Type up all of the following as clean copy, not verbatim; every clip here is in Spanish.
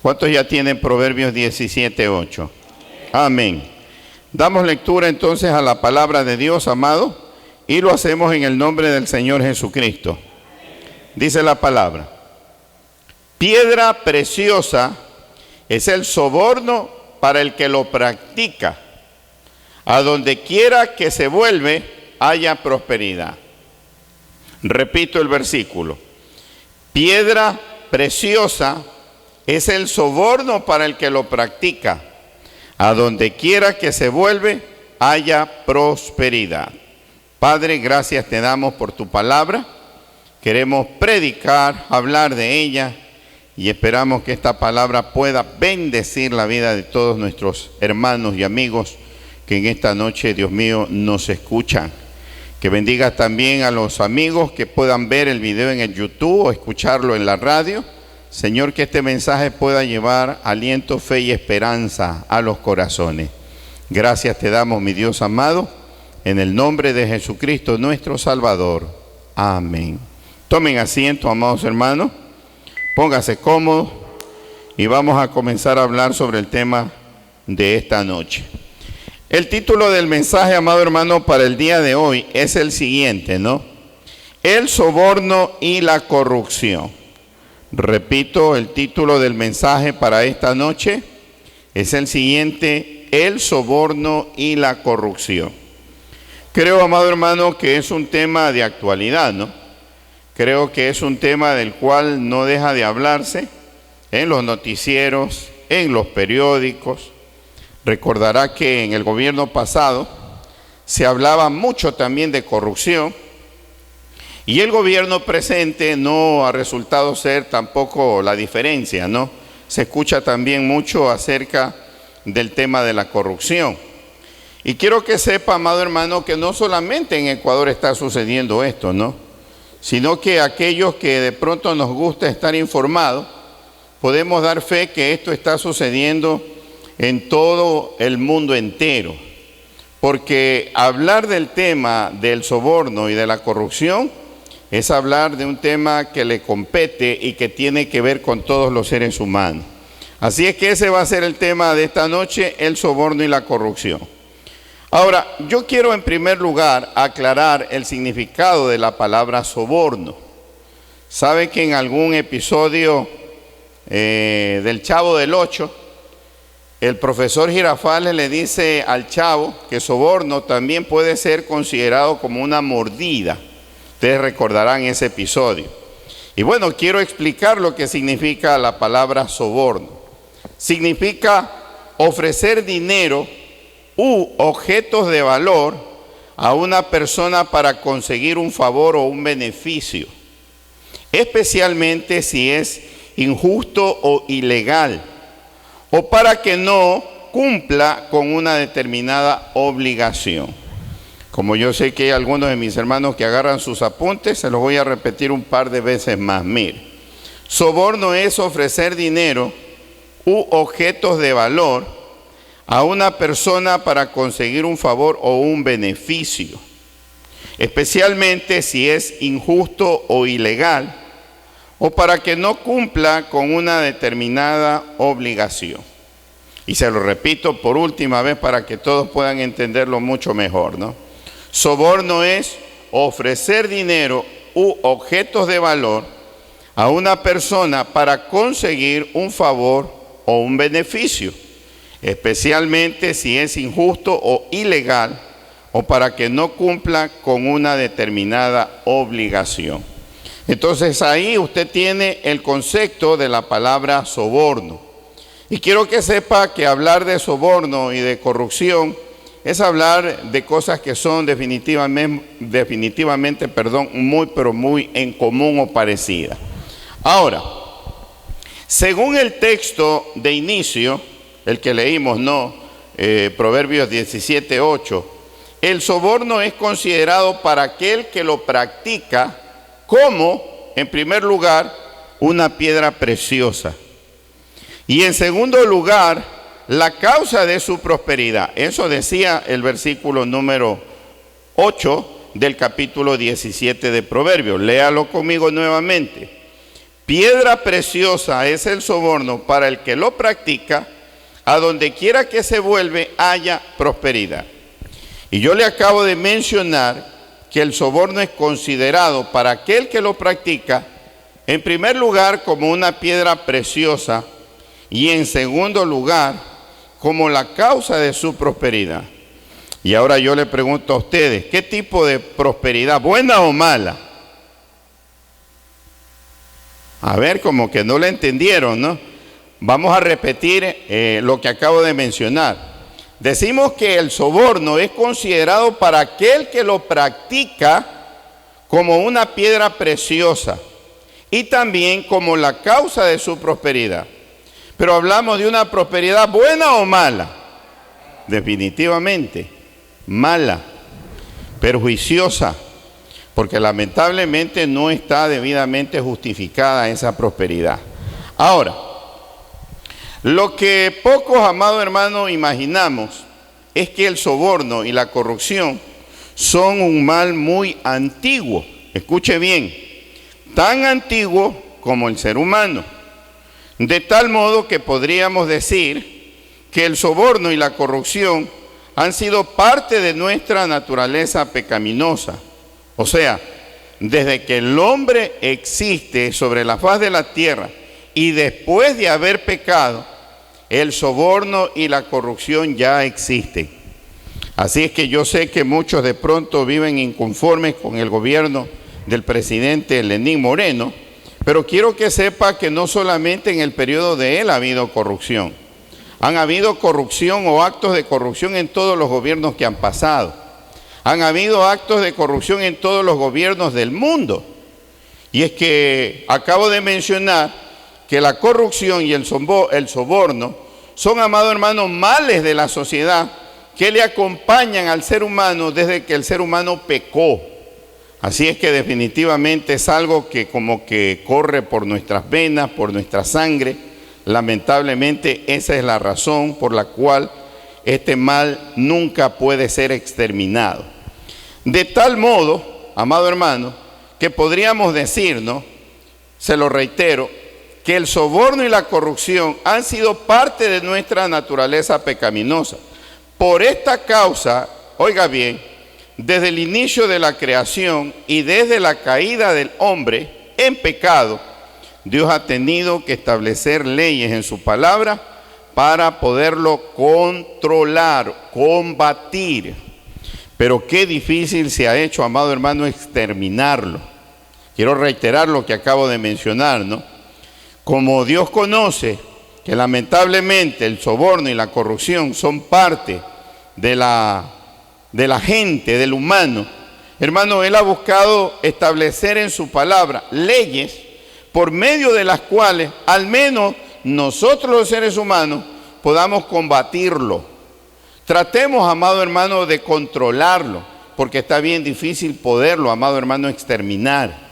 ¿Cuántos ya tienen Proverbios 17:8? Amén. Damos lectura entonces a la palabra de Dios, amado, y lo hacemos en el nombre del Señor Jesucristo. Dice la palabra: piedra preciosa es el soborno para el que lo practica. A donde quiera que se vuelve, haya prosperidad. Repito el versículo. Piedra preciosa es el soborno para el que lo practica. A donde quiera que se vuelve, haya prosperidad. Padre, gracias te damos por tu palabra. Queremos predicar, hablar de ella, y esperamos que esta palabra pueda bendecir la vida de todos nuestros hermanos y amigos que en esta noche, Dios mío, nos escuchan. Que bendiga también a los amigos que puedan ver el video en el YouTube o escucharlo en la radio. Señor, que este mensaje pueda llevar aliento, fe y esperanza a los corazones. Gracias te damos, mi Dios amado, en el nombre de Jesucristo, nuestro Salvador. Amén. Tomen asiento, amados hermanos. Póngase cómodo y vamos a comenzar a hablar sobre el tema de esta noche. El título del mensaje, amado hermano, para el día de hoy es el siguiente, ¿no? El soborno y la corrupción. Repito, el título del mensaje para esta noche es el siguiente: el soborno y la corrupción. Creo, amado hermano, que es un tema de actualidad, ¿no? Creo que es un tema del cual no deja de hablarse en los noticieros, en los periódicos. Recordará que en el gobierno pasado se hablaba mucho también de corrupción y el gobierno presente no ha resultado ser tampoco la diferencia, ¿no? Se escucha también mucho acerca del tema de la corrupción. Y quiero que sepa, amado hermano, que no solamente en Ecuador está sucediendo esto, ¿no? Sino que aquellos que de pronto nos gusta estar informados, podemos dar fe que esto está sucediendo en todo el mundo entero. Porque hablar del tema del soborno y de la corrupción es hablar de un tema que le compete y que tiene que ver con todos los seres humanos. Así es que ese va a ser el tema de esta noche, el soborno y la corrupción. Ahora, yo quiero en primer lugar aclarar el significado de la palabra soborno. ¿Sabe que en algún episodio del Chavo del Ocho, el profesor Girafales le dice al Chavo que soborno también puede ser considerado como una mordida? Ustedes recordarán ese episodio. Y bueno, quiero explicar lo que significa la palabra soborno. Significa ofrecer dinero u objetos de valor a una persona para conseguir un favor o un beneficio, especialmente si es injusto o ilegal, o para que no cumpla con una determinada obligación. Como yo sé que hay algunos de mis hermanos que agarran sus apuntes, se los voy a repetir un par de veces más. Mire, soborno es ofrecer dinero u objetos de valor a una persona para conseguir un favor o un beneficio, especialmente si es injusto o ilegal, o para que no cumpla con una determinada obligación. Y se lo repito por última vez para que todos puedan entenderlo mucho mejor, ¿no? Soborno es ofrecer dinero u objetos de valor a una persona para conseguir un favor o un beneficio, especialmente si es injusto o ilegal, o para que no cumpla con una determinada obligación. Entonces ahí usted tiene el concepto de la palabra soborno. Y quiero que sepa que hablar de soborno y de corrupción es hablar de cosas que son definitivamente, muy en común o parecidas. Ahora, según el texto de inicio, el que leímos, ¿no? Proverbios 17:8, el soborno es considerado para aquel que lo practica como, en primer lugar, una piedra preciosa. Y en segundo lugar, la causa de su prosperidad. Eso decía el versículo número 8 del capítulo 17 de Proverbios. Léalo conmigo nuevamente. Piedra preciosa es el soborno para el que lo practica, a donde quiera que se vuelve haya prosperidad. Y yo le acabo de mencionar que el soborno es considerado para aquel que lo practica, en primer lugar, como una piedra preciosa y en segundo lugar, como la causa de su prosperidad. Y ahora yo le pregunto a ustedes, ¿qué tipo de prosperidad, buena o mala? A ver, como que no le entendieron, ¿no? Vamos a repetir lo que acabo de mencionar. Decimos que el soborno es considerado para aquel que lo practica como una piedra preciosa y también como la causa de su prosperidad. Pero hablamos de una prosperidad buena o mala. Definitivamente, mala, perjuiciosa, porque lamentablemente no está debidamente justificada esa prosperidad. Ahora, lo que pocos, amados hermanos, imaginamos es que el soborno y la corrupción son un mal muy antiguo. Escuche bien, tan antiguo como el ser humano. De tal modo que podríamos decir que el soborno y la corrupción han sido parte de nuestra naturaleza pecaminosa. O sea, desde que el hombre existe sobre la faz de la tierra y después de haber pecado, el soborno y la corrupción ya existen. Así es que yo sé que muchos de pronto viven inconformes con el gobierno del presidente Lenín Moreno, pero quiero que sepa que no solamente en el periodo de él ha habido corrupción. Han habido corrupción o actos de corrupción en todos los gobiernos que han pasado. Han habido actos de corrupción en todos los gobiernos del mundo. Y es que acabo de mencionar que la corrupción y el soborno son, amados hermanos, males de la sociedad que le acompañan al ser humano desde que el ser humano pecó. Así es que definitivamente es algo que como que corre por nuestras venas, por nuestra sangre. Lamentablemente esa es la razón por la cual este mal nunca puede ser exterminado. De tal modo, amado hermano, que podríamos decir, ¿no? Se lo reitero, que el soborno y la corrupción han sido parte de nuestra naturaleza pecaminosa. Por esta causa, oiga bien, desde el inicio de la creación y desde la caída del hombre en pecado, Dios ha tenido que establecer leyes en su palabra para poderlo controlar, combatir. Pero qué difícil se ha hecho, amado hermano, exterminarlo. Quiero reiterar lo que acabo de mencionar, ¿no? Como Dios conoce que lamentablemente el soborno y la corrupción son parte de la gente, del humano, hermano, Él ha buscado establecer en su palabra leyes por medio de las cuales al menos nosotros los seres humanos podamos combatirlo. Tratemos, amado hermano, de controlarlo, porque está bien difícil poderlo, amado hermano, exterminar.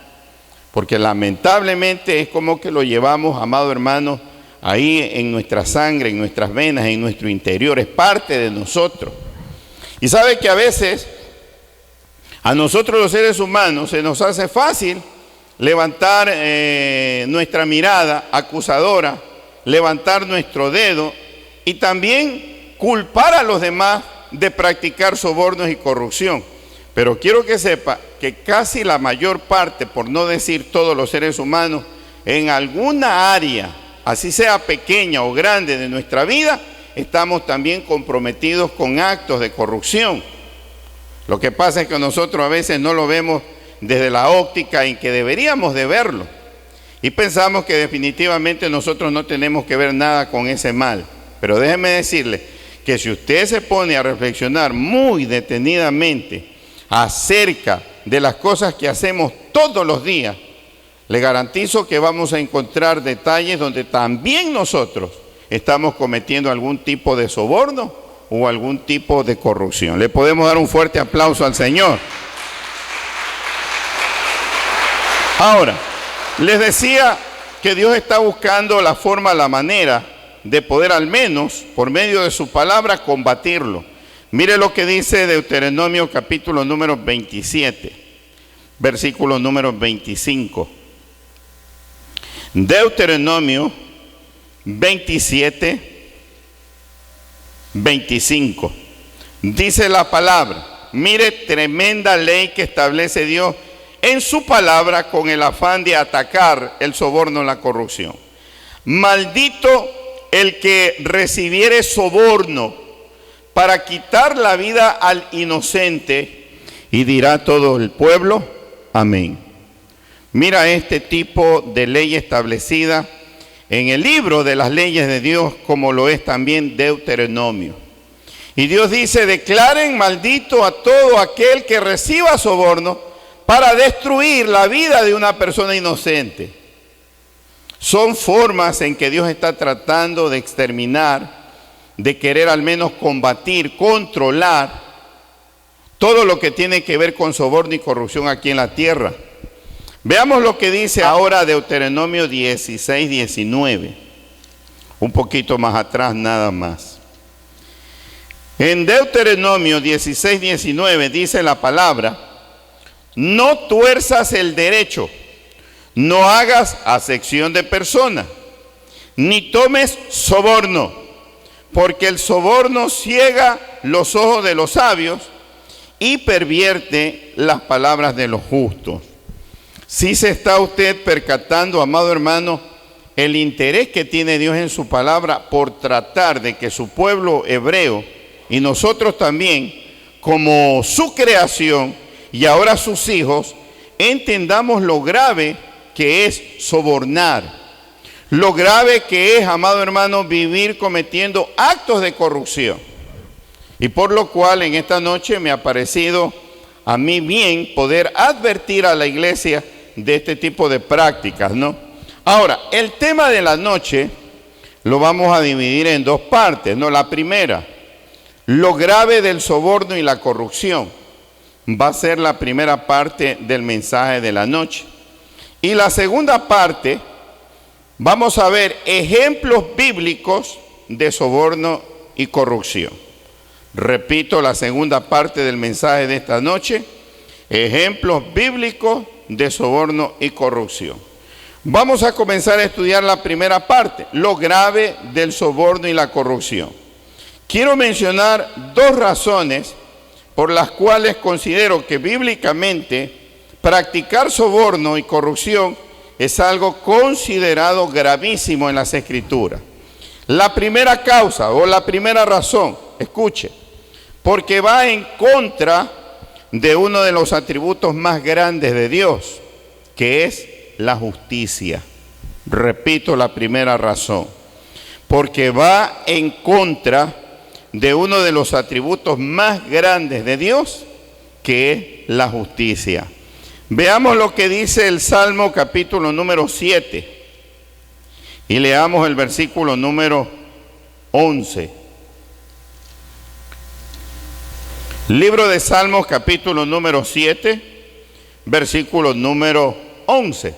Porque lamentablemente es como que lo llevamos, amado hermano, ahí en nuestra sangre, en nuestras venas, en nuestro interior. Es parte de nosotros. Y sabe que a veces a nosotros los seres humanos se nos hace fácil levantar nuestra mirada acusadora, levantar nuestro dedo y también culpar a los demás de practicar sobornos y corrupción. Pero quiero que sepa que casi la mayor parte, por no decir todos los seres humanos, en alguna área, así sea pequeña o grande de nuestra vida, estamos también comprometidos con actos de corrupción. Lo que pasa es que nosotros a veces no lo vemos desde la óptica en que deberíamos de verlo. Y pensamos que definitivamente nosotros no tenemos que ver nada con ese mal. Pero déjeme decirle que si usted se pone a reflexionar muy detenidamente acerca de las cosas que hacemos todos los días, le garantizo que vamos a encontrar detalles donde también nosotros estamos cometiendo algún tipo de soborno o algún tipo de corrupción. Le podemos dar un fuerte aplauso al Señor. Ahora, les decía que Dios está buscando la forma, la manera de poder al menos, por medio de su palabra, combatirlo. Mire lo que dice Deuteronomio capítulo número 27, versículo número 25. Deuteronomio 27, 25. Dice la palabra. Mire, tremenda ley que establece Dios en su palabra con el afán de atacar el soborno y la corrupción. Maldito el que recibiere soborno para quitar la vida al inocente, y dirá todo el pueblo, amén. Mira este tipo de ley establecida en el libro de las leyes de Dios, como lo es también Deuteronomio. Y Dios dice, declaren maldito a todo aquel que reciba soborno para destruir la vida de una persona inocente. Son formas en que Dios está tratando de exterminar, de querer al menos combatir, controlar todo lo que tiene que ver con soborno y corrupción aquí en la tierra. Veamos lo que dice ahora Deuteronomio 16, 19. Un poquito más atrás nada más. En Deuteronomio 16, 19 dice la palabra, no tuerzas el derecho, no hagas acepción de persona, ni tomes soborno, porque el soborno ciega los ojos de los sabios y pervierte las palabras de los justos. Si se está usted percatando, amado hermano, el interés que tiene Dios en su palabra por tratar de que su pueblo hebreo y nosotros también, como su creación y ahora sus hijos, entendamos lo grave que es sobornar, lo grave que es, amado hermano, vivir cometiendo actos de corrupción. Y por lo cual en esta noche me ha parecido a mí bien poder advertir a la iglesia de este tipo de prácticas, ¿no? Ahora, el tema de la noche lo vamos a dividir en dos partes, ¿no? La primera, lo grave del soborno y la corrupción, va a ser la primera parte del mensaje de la noche. Y la segunda parte, vamos a ver ejemplos bíblicos de soborno y corrupción. Repito, la segunda parte del mensaje de esta noche, ejemplos bíblicos de soborno y corrupción. Vamos a comenzar a estudiar la primera parte, lo grave del soborno y la corrupción. Quiero mencionar dos razones por las cuales considero que bíblicamente practicar soborno y corrupción es algo considerado gravísimo en las Escrituras. La primera causa o la primera razón, escuche, porque va en contra de uno de los atributos más grandes de Dios, que es la justicia. Repito la primera razón, porque va en contra de uno de los atributos más grandes de Dios, que es la justicia. Veamos lo que dice el Salmo capítulo número 7 y leamos el versículo número 11. Libro de Salmos capítulo número 7, versículo número 11.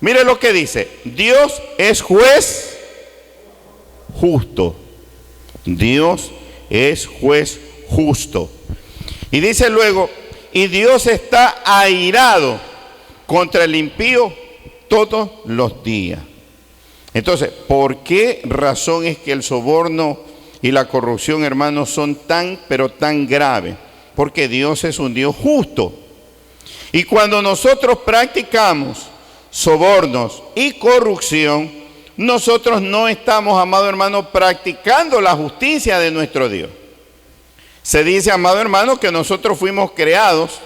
Mire lo que dice, Dios es juez justo. Dios es juez justo. Y dice luego, y Dios está airado contra el impío todos los días. Entonces, ¿por qué razón es que el soborno y la corrupción, hermanos, son tan, pero tan graves? Porque Dios es un Dios justo. Y cuando nosotros practicamos sobornos y corrupción, nosotros no estamos, amado hermano, practicando la justicia de nuestro Dios. Se dice, amado hermano, que nosotros fuimos creados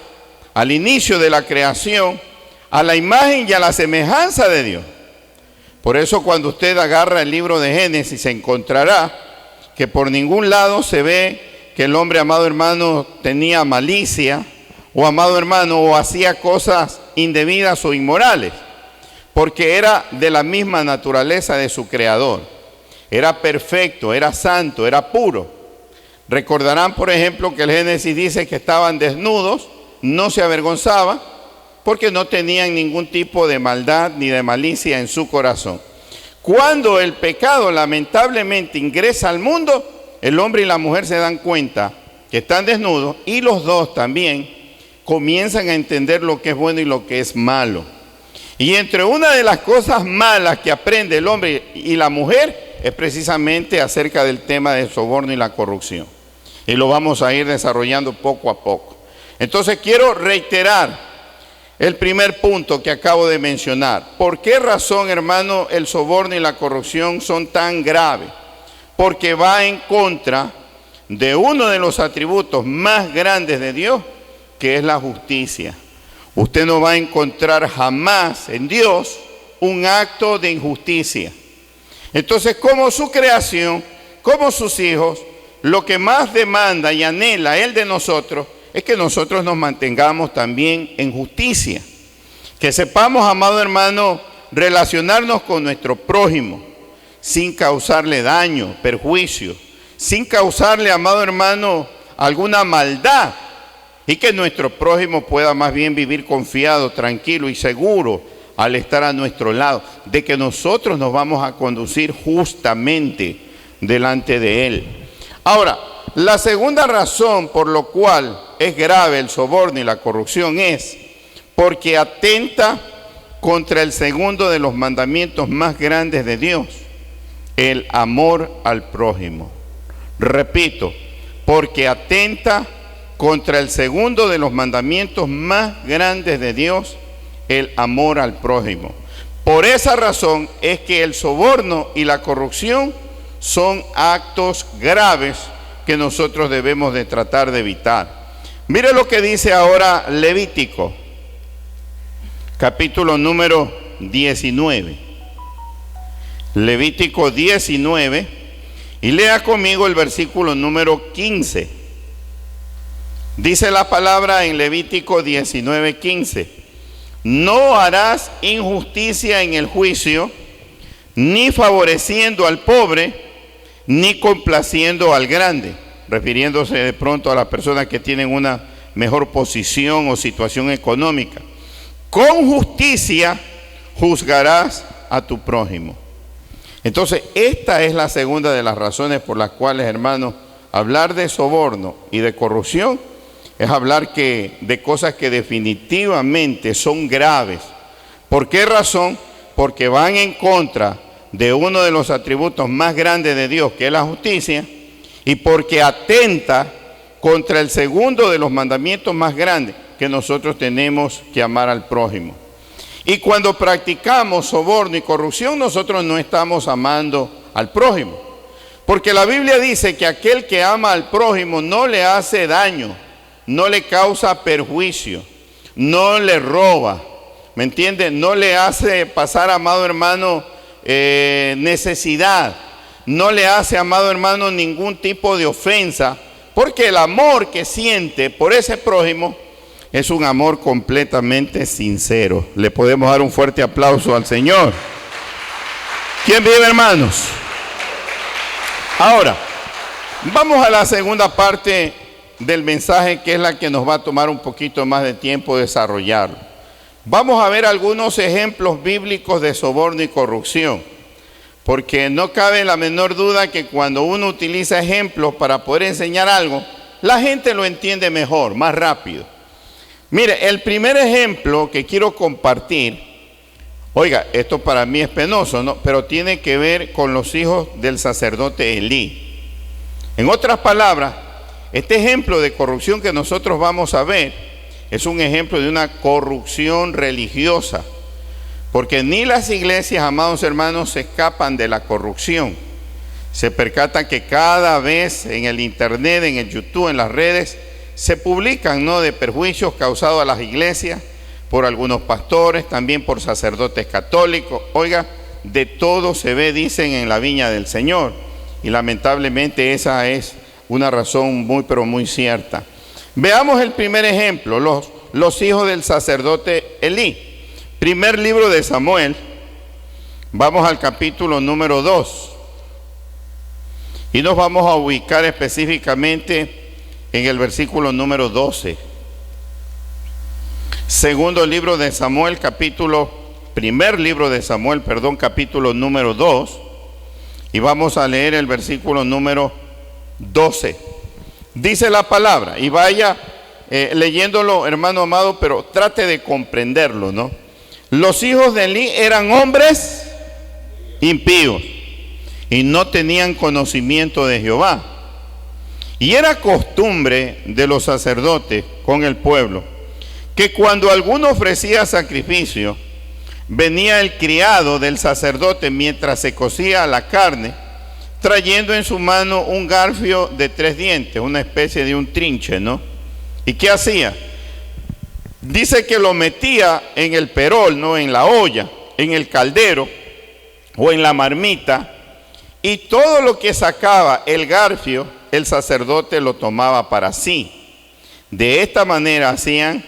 al inicio de la creación a la imagen y a la semejanza de Dios. Por eso cuando usted agarra el libro de Génesis se encontrará que por ningún lado se ve que el hombre, amado hermano, tenía malicia o, amado hermano, o hacía cosas indebidas o inmorales, porque era de la misma naturaleza de su creador. Era perfecto, era santo, era puro. Recordarán, por ejemplo, que el Génesis dice que estaban desnudos, no se avergonzaban, porque no tenían ningún tipo de maldad ni de malicia en su corazón. Cuando el pecado lamentablemente ingresa al mundo, el hombre y la mujer se dan cuenta que están desnudos y los dos también comienzan a entender lo que es bueno y lo que es malo. Y entre una de las cosas malas que aprende el hombre y la mujer es precisamente acerca del tema del soborno y la corrupción. Y lo vamos a ir desarrollando poco a poco. Entonces quiero reiterar el primer punto que acabo de mencionar. ¿Por qué razón, hermano, el soborno y la corrupción son tan graves? Porque va en contra de uno de los atributos más grandes de Dios, que es la justicia. Usted no va a encontrar jamás en Dios un acto de injusticia. Entonces, como su creación, como sus hijos, lo que más demanda y anhela Él de nosotros es que nosotros nos mantengamos también en justicia. Que sepamos, amado hermano, relacionarnos con nuestro prójimo sin causarle daño, perjuicio, sin causarle, amado hermano, alguna maldad, y que nuestro prójimo pueda más bien vivir confiado, tranquilo y seguro al estar a nuestro lado, de que nosotros nos vamos a conducir justamente delante de Él. Ahora, la segunda razón por la cual es grave el soborno y la corrupción es porque atenta contra el segundo de los mandamientos más grandes de Dios, el amor al prójimo. Repito, porque atenta contra el segundo de los mandamientos más grandes de Dios, el amor al prójimo. Por esa razón es que el soborno y la corrupción son actos graves que nosotros debemos de tratar de evitar. Mire lo que dice ahora Levítico, capítulo número 19. Levítico 19, y lea conmigo el versículo número 15. Dice la palabra en Levítico 19, 15. No harás injusticia en el juicio, ni favoreciendo al pobre, ni complaciendo al grande, refiriéndose de pronto a las personas que tienen una mejor posición o situación económica. Con justicia juzgarás a tu prójimo. Entonces, esta es la segunda de las razones por las cuales, hermanos, hablar de soborno y de corrupción es hablar de cosas que definitivamente son graves. ¿Por qué razón? Porque van en contra de uno de los atributos más grandes de Dios, que es la justicia, y porque atenta contra el segundo de los mandamientos más grandes, que nosotros tenemos que amar al prójimo. Y cuando practicamos soborno y corrupción, nosotros no estamos amando al prójimo, porque la Biblia dice que aquel que ama al prójimo no le hace daño, no le causa perjuicio, no le roba, ¿me entiende? No le hace pasar, amado hermano, necesidad, no le hace, amado hermano, ningún tipo de ofensa, porque el amor que siente por ese prójimo es un amor completamente sincero. Le podemos dar un fuerte aplauso al Señor. ¿Quién vive, hermanos? Ahora, vamos a la segunda parte del mensaje, que es la que nos va a tomar un poquito más de tiempo desarrollarlo. Vamos a ver algunos ejemplos bíblicos de soborno y corrupción, porque no cabe la menor duda que cuando uno utiliza ejemplos para poder enseñar algo, la gente lo entiende mejor, más rápido. Mire, el primer ejemplo que quiero compartir, oiga, esto para mí es penoso, ¿no? Pero tiene que ver con los hijos del sacerdote Elí. En otras palabras, este ejemplo de corrupción que nosotros vamos a ver es un ejemplo de una corrupción religiosa, porque ni las iglesias, amados hermanos, se escapan de la corrupción. Se percatan que cada vez en el internet, en el YouTube, en las redes, se publican, ¿no?, de perjuicios causados a las iglesias por algunos pastores, también por sacerdotes católicos. Oiga, de todo se ve, dicen, en la viña del Señor. Y lamentablemente esa es una razón muy, pero muy cierta. Veamos el primer ejemplo, los hijos del sacerdote Elí. Primer libro de Samuel, vamos al capítulo número 2. Y nos vamos a ubicar específicamente en el versículo número 12. Segundo libro de Samuel, primer libro de Samuel, capítulo número 2. Y vamos a leer el versículo número 12. Dice la palabra, y vaya leyéndolo, hermano amado, pero trate de comprenderlo, ¿no? Los hijos de Elí eran hombres impíos y no tenían conocimiento de Jehová. Y era costumbre de los sacerdotes con el pueblo que cuando alguno ofrecía sacrificio, venía el criado del sacerdote mientras se cocía la carne, trayendo en su mano un garfio de 3 dientes, una especie de un trinche, ¿no? ¿Y qué hacía? Dice que lo metía en el perol, ¿no? En la olla, en el caldero o en la marmita, y todo lo que sacaba el garfio, el sacerdote lo tomaba para sí. De esta manera hacían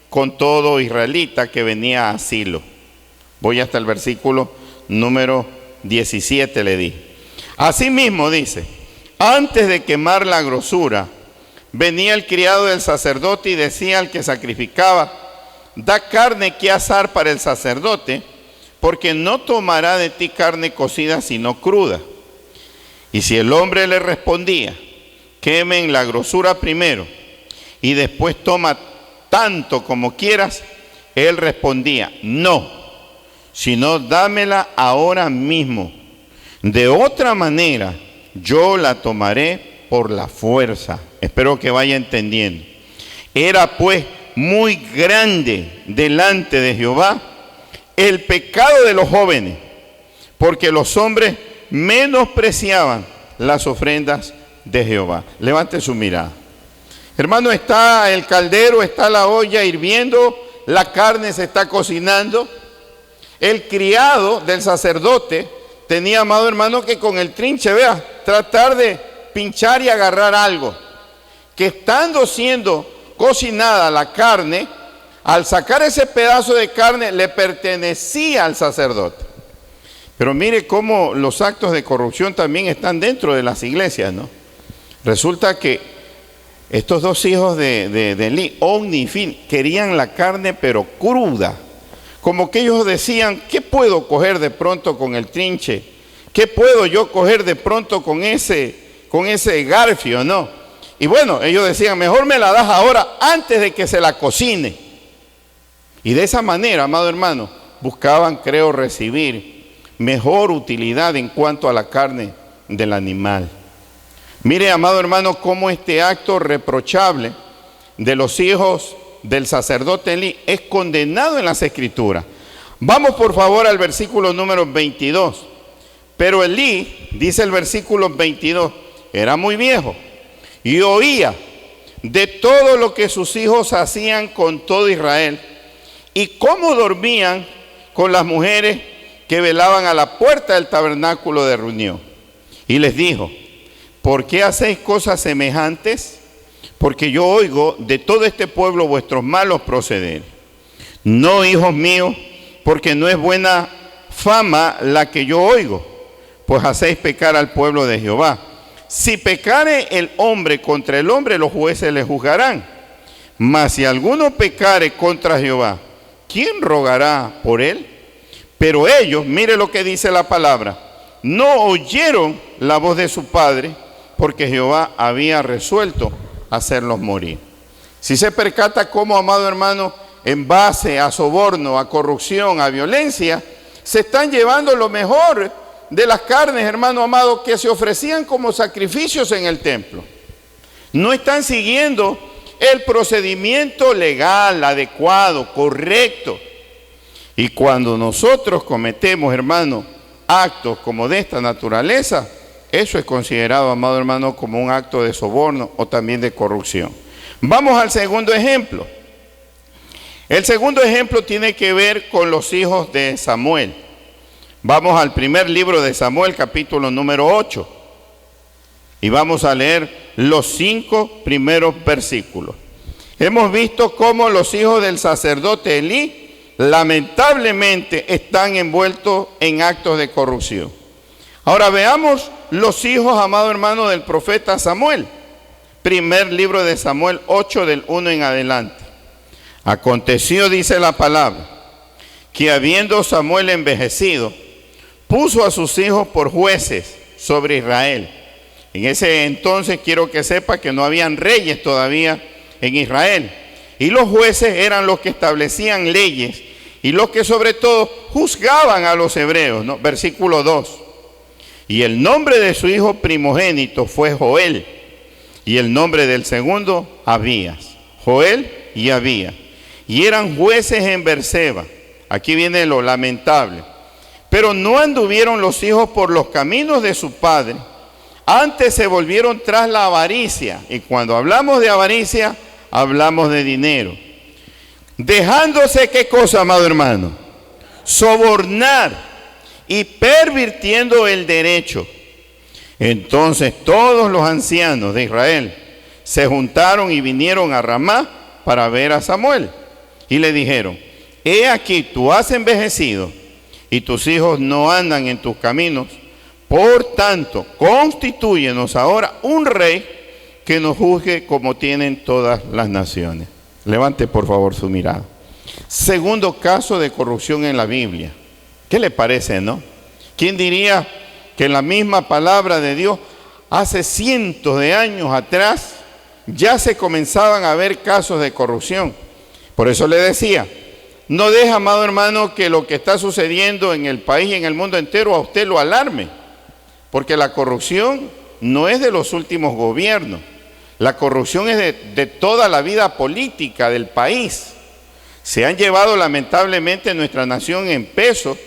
con todo israelita que venía a Silo. Voy hasta el versículo número 17, le di. Asimismo dice, antes de quemar la grosura, venía el criado del sacerdote y decía al que sacrificaba, da carne que asar para el sacerdote, porque no tomará de ti carne cocida sino cruda. Y si el hombre le respondía, quemen la grosura primero y después toma tanto como quieras, él respondía, no, sino dámela ahora mismo. De otra manera, yo la tomaré por la fuerza. Espero que vaya entendiendo. Era pues muy grande delante de Jehová el pecado de los jóvenes, porque los hombres menospreciaban las ofrendas de Jehová. Levante su mirada. Hermano, está el caldero, está la olla hirviendo, la carne se está cocinando. El criado del sacerdote tenía, amado hermano, que con el trinche, vea, tratar de pinchar y agarrar algo. Que estando siendo cocinada la carne, al sacar ese pedazo de carne, le pertenecía al sacerdote. Pero mire cómo los actos de corrupción también están dentro de las iglesias, ¿no? Resulta que estos dos hijos de Elí, Ofni y Fin, querían la carne pero cruda. Como que ellos decían, ¿qué puedo coger de pronto con el trinche? ¿Qué puedo yo coger de pronto con ese garfio, no? Y bueno, ellos decían, mejor me la das ahora antes de que se la cocine. Y de esa manera, amado hermano, buscaban, creo, recibir mejor utilidad en cuanto a la carne del animal. Mire, amado hermano, cómo este acto reprochable de los hijos del sacerdote Elí es condenado en las Escrituras. Vamos por favor al versículo número 22. Pero Elí, dice el versículo 22, era muy viejo y oía de todo lo que sus hijos hacían con todo Israel y cómo dormían con las mujeres que velaban a la puerta del tabernáculo de reunión. Y les dijo, ¿por qué hacéis cosas semejantes? Porque yo oigo de todo este pueblo vuestros malos procederes. No, hijos míos, porque no es buena fama la que yo oigo, pues hacéis pecar al pueblo de Jehová. Si pecare el hombre contra el hombre, los jueces le juzgarán. Mas si alguno pecare contra Jehová, ¿quién rogará por él? Pero ellos, mire lo que dice la palabra, no oyeron la voz de su padre, porque Jehová había resuelto hacerlos morir. Si se percata cómo, amado hermano, en base a soborno, a corrupción, a violencia, se están llevando lo mejor de las carnes, hermano amado, que se ofrecían como sacrificios en el templo. No están siguiendo el procedimiento legal, adecuado, correcto. Y cuando nosotros cometemos, hermano, actos como de esta naturaleza, eso es considerado, amado hermano, como un acto de soborno o también de corrupción. Vamos al segundo ejemplo. El segundo ejemplo tiene que ver con los hijos de Samuel. Vamos al primer libro de Samuel, capítulo número 8. Y vamos a leer los 5 primeros versículos. Hemos visto cómo los hijos del sacerdote Elí lamentablemente están envueltos en actos de corrupción. Ahora veamos los hijos, amado hermano, del profeta Samuel. Primer libro de Samuel 8 del 1 en adelante. Aconteció, dice la palabra, que habiendo Samuel envejecido, puso a sus hijos por jueces sobre Israel. En ese entonces quiero que sepa que no habían reyes todavía en Israel. Y los jueces eran los que establecían leyes y los que sobre todo juzgaban a los hebreos, ¿no? Versículo 2. Y el nombre de su hijo primogénito fue Joel, y el nombre del segundo, Abías. Joel y Abías. Y eran jueces en Berseba. Aquí viene lo lamentable. Pero no anduvieron los hijos por los caminos de su padre, antes se volvieron tras la avaricia. Y cuando hablamos de avaricia, hablamos de dinero. Dejándose, ¿qué cosa, amado hermano? Sobornar y pervirtiendo el derecho. Entonces todos los ancianos de Israel se juntaron y vinieron a Ramá para ver a Samuel. Y le dijeron: he aquí, tú has envejecido y tus hijos no andan en tus caminos. Por tanto, constitúyenos ahora un rey que nos juzgue como tienen todas las naciones. Levante por favor su mirada. Segundo caso de corrupción en la Biblia. ¿Qué le parece, no? ¿Quién diría que en la misma palabra de Dios, hace cientos de años atrás, ya se comenzaban a ver casos de corrupción? Por eso le decía, no deje, amado hermano, que lo que está sucediendo en el país y en el mundo entero a usted lo alarme. Porque la corrupción no es de los últimos gobiernos. La corrupción es de toda la vida política del país. Se han llevado lamentablemente nuestra nación en peso,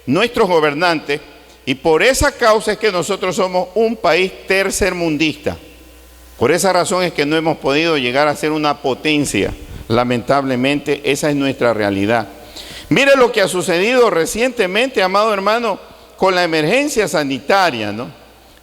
nuestros gobernantes, y por esa causa es que nosotros somos un país tercermundista. Por esa razón es que no hemos podido llegar a ser una potencia. Lamentablemente, esa es nuestra realidad. Mire lo que ha sucedido recientemente, amado hermano, con la emergencia sanitaria, ¿no?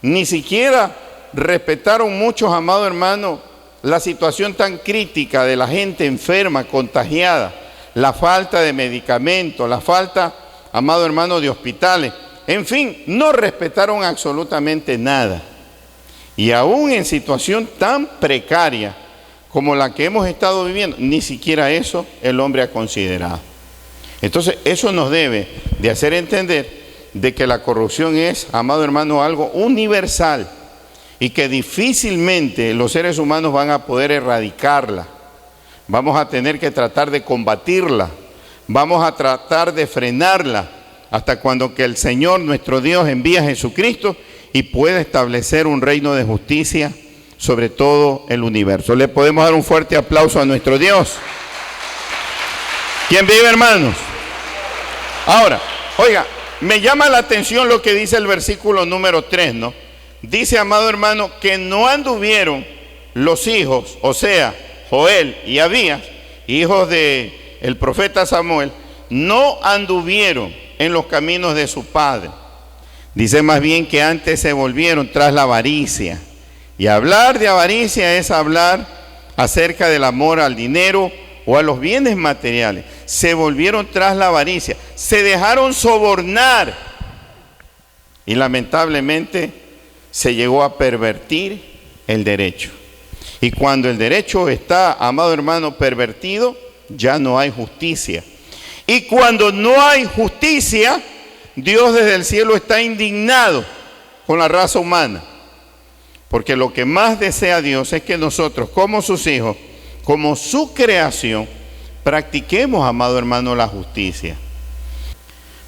Ni siquiera respetaron muchos, amado hermano, la situación tan crítica de la gente enferma, contagiada, la falta de medicamentos, la falta, amado hermano, de hospitales. En fin, no respetaron absolutamente nada. Y aún en situación tan precaria como la que hemos estado viviendo, ni siquiera eso el hombre ha considerado. Entonces, eso nos debe de hacer entender de que la corrupción es, amado hermano, algo universal y que difícilmente los seres humanos van a poder erradicarla. Vamos a tener que tratar de combatirla, vamos a tratar de frenarla hasta cuando que el Señor nuestro Dios envíe a Jesucristo y pueda establecer un reino de justicia sobre todo el universo. Le podemos dar un fuerte aplauso a nuestro Dios. ¿Quién vive, hermanos? Ahora, oiga, me llama la atención lo que dice el versículo número 3, ¿no? Dice, amado hermano, que no anduvieron los hijos, o sea, Joel y Abías, hijos del profeta Samuel, no anduvieron en los caminos de su padre. Dice más bien que antes se volvieron tras la avaricia. Y hablar de avaricia es hablar acerca del amor al dinero o a los bienes materiales. Se volvieron tras la avaricia, se dejaron sobornar y lamentablemente se llegó a pervertir el derecho. Y cuando el derecho está, amado hermano, pervertido, ya no hay justicia. Y cuando no hay justicia, Dios desde el cielo está indignado con la raza humana. Porque lo que más desea Dios es que nosotros, como sus hijos, como su creación, practiquemos, amado hermano, la justicia.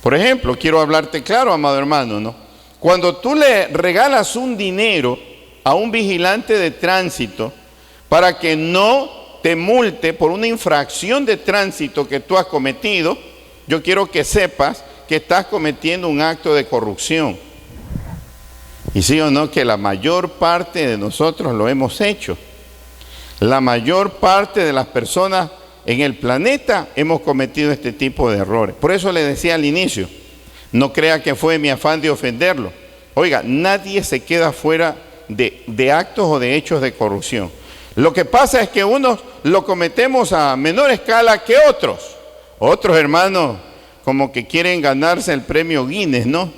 Por ejemplo, quiero hablarte claro, amado hermano, ¿no? Cuando tú le regalas un dinero a un vigilante de tránsito para que no te multe por una infracción de tránsito que tú has cometido, yo quiero que sepas que estás cometiendo un acto de corrupción. Y sí o no, que la mayor parte de nosotros lo hemos hecho. La mayor parte de las personas en el planeta hemos cometido este tipo de errores. Por eso le decía al inicio, no crea que fue mi afán de ofenderlo. Oiga, nadie se queda fuera de actos o de hechos de corrupción. Lo que pasa es que unos lo cometemos a menor escala que otros. Otros, hermanos, como que quieren ganarse el premio Guinness, ¿no?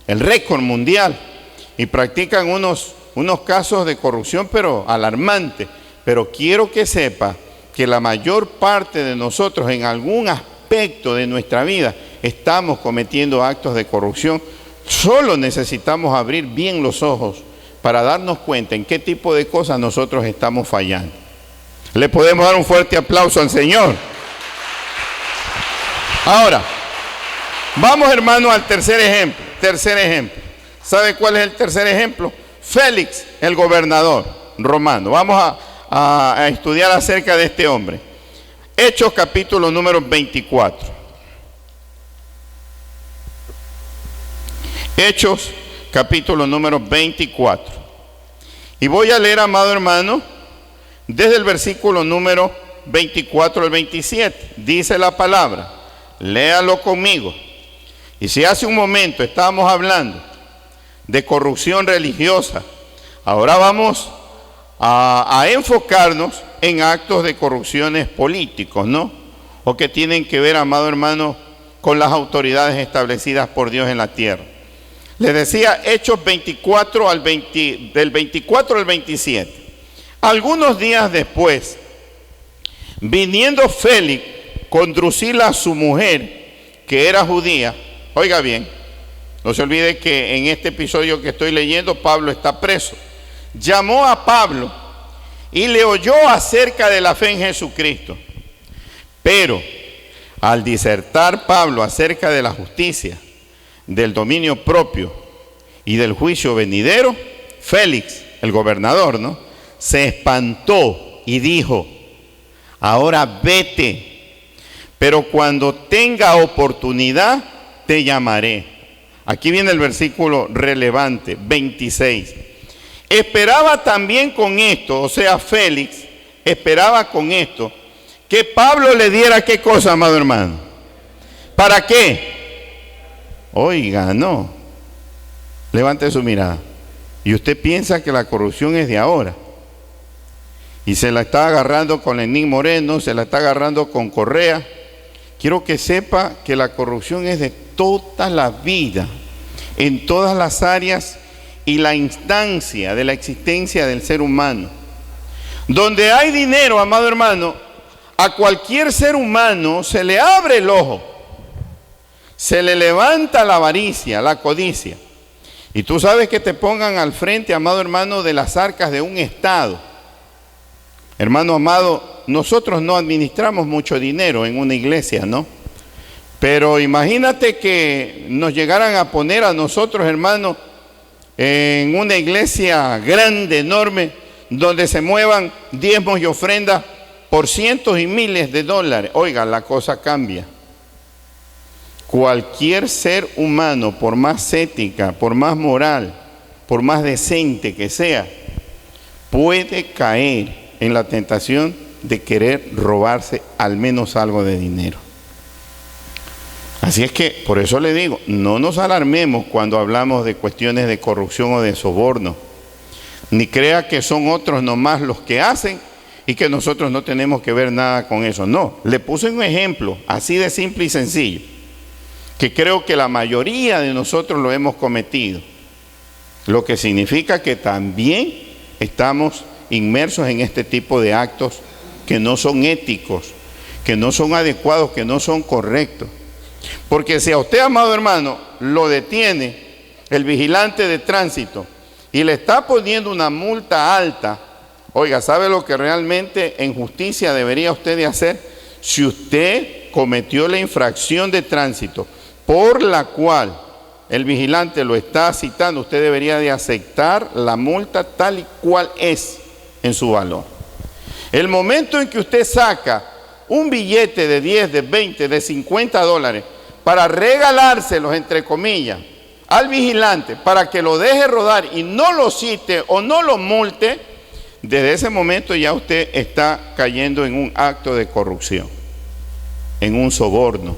El récord mundial. Y practican unos casos de corrupción, pero alarmantes. Pero quiero que sepa que la mayor parte de nosotros en algún aspecto de nuestra vida estamos cometiendo actos de corrupción. Solo necesitamos abrir bien los ojos para darnos cuenta en qué tipo de cosas nosotros estamos fallando. Le podemos dar un fuerte aplauso al Señor. Ahora, vamos hermano al tercer ejemplo. Tercer ejemplo. ¿Sabe cuál es el tercer ejemplo? Félix, el gobernador romano. Vamos a estudiar acerca de este hombre. Hechos capítulo número 24. Hechos capítulo número 24. Y voy a leer, amado hermano, desde el versículo número 24 al 27. Dice la palabra, léalo conmigo. Y si hace un momento estábamos hablando de corrupción religiosa, ahora vamos a enfocarnos en actos de corrupciones políticos, ¿no? O que tienen que ver, amado hermano, con las autoridades establecidas por Dios en la tierra. Les decía, Hechos 24 del 24 al 27. Algunos días después, viniendo Félix con Drusila, su mujer, que era judía, oiga bien, no se olvide que en este episodio que estoy leyendo, Pablo está preso. Llamó a Pablo y le oyó acerca de la fe en Jesucristo. Pero al disertar Pablo acerca de la justicia, del dominio propio y del juicio venidero, Félix, el gobernador, ¿no?, se espantó y dijo, ahora vete, pero cuando tenga oportunidad te llamaré. Aquí viene el versículo relevante, 26. Esperaba también con esto, o sea, Félix esperaba con esto, que Pablo le diera ¿qué cosa, amado hermano? ¿Para qué? Oiga, no. Levante su mirada. Y usted piensa que la corrupción es de ahora. Y se la está agarrando con Lenín Moreno, se la está agarrando con Correa. Quiero que sepa que la corrupción es de toda la vida, en todas las áreas y la instancia de la existencia del ser humano. Donde hay dinero, amado hermano, a cualquier ser humano se le abre el ojo. Se le levanta la avaricia, la codicia. Y tú sabes que te pongan al frente, amado hermano, de las arcas de un Estado. Hermano amado, nosotros no administramos mucho dinero en una iglesia, ¿no? Pero imagínate que nos llegaran a poner a nosotros, hermano, en una iglesia grande, enorme, donde se muevan diezmos y ofrendas por cientos y miles de dólares. Oiga, la cosa cambia. Cualquier ser humano, por más ética, por más moral, por más decente que sea, puede caer en la tentación de querer robarse al menos algo de dinero. Así es que, por eso le digo, no nos alarmemos cuando hablamos de cuestiones de corrupción o de soborno, ni crea que son otros nomás los que hacen y que nosotros no tenemos que ver nada con eso. No, le puse un ejemplo así de simple y sencillo, que creo que la mayoría de nosotros lo hemos cometido, lo que significa que también estamos inmersos en este tipo de actos que no son éticos, que no son adecuados, que no son correctos. Porque si a usted, amado hermano, lo detiene el vigilante de tránsito y le está poniendo una multa alta, oiga, ¿sabe lo que realmente en justicia debería usted de hacer? Si usted cometió la infracción de tránsito por la cual el vigilante lo está citando, usted debería de aceptar la multa tal y cual es en su valor. El momento en que usted saca un billete de 10, de 20, de 50 dólares para regalárselos, entre comillas, al vigilante para que lo deje rodar y no lo cite o no lo multe, desde ese momento ya usted está cayendo en un acto de corrupción, en un soborno.